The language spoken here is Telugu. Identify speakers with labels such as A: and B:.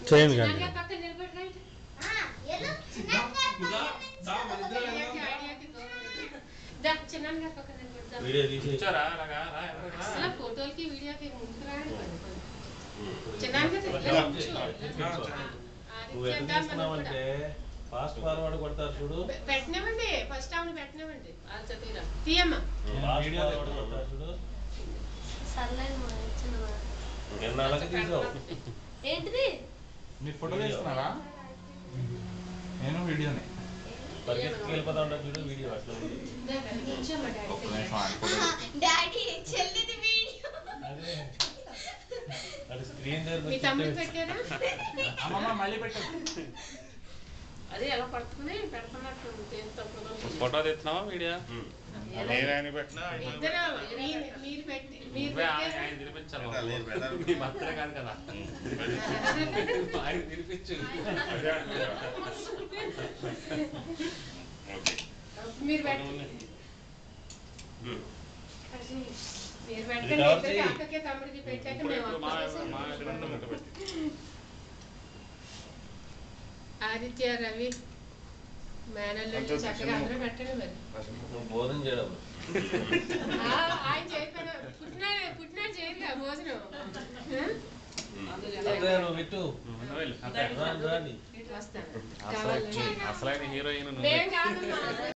A: చేయండి కానీ
B: ఫోటోలకి వీడియోకి ముందుకు రాండి
C: అంటే ఫాస్ట్ ఫార్వర్డ్ కొడతారు చూడు
B: పెట్టినవండి ఫస్ట్ ఆమె పెట్టినవండి తీయమ్మా
C: వీడియో కొడతారు చూడు
B: ఏంటిది
D: మీరు ఫోటో తీస్తున్నారా నేను వీడియోనే
C: పరిగెత్తుకు వెళ్ళిపోతా ఉంటారు చూడు వీడియో అట్లా అది స్క్రీన్
B: మీ తమ్ముడు పెట్టారా
D: అమ్మమ్మ మళ్ళీ పెట్టదు
B: అదే ఎలా పడుతుంది పెడుతున్నట్టు
E: ఫోటో తెస్తున్నావా వీడియో
D: నేను పెట్టినా
B: మీరు పెట్టి
E: ఆయన తినిపించాలి మీ భర్తలే కాదు కదా ఆయన తినిపించు
B: మీరు పెట్టండి అక్కకి తమ్ముడికి పెట్టాక మేము ఆదిత్య రవి మేనల్లు చక్కగా అందరూ పెట్టండి మరి
C: భోజనం చేయడం
B: ఆయన చేయకపోయినా పుట్టినాడు చేయరుగా భోజనం
C: పెట్టు
B: వస్తాను
E: అసలైన హీరోయిన్
B: మేము కాదు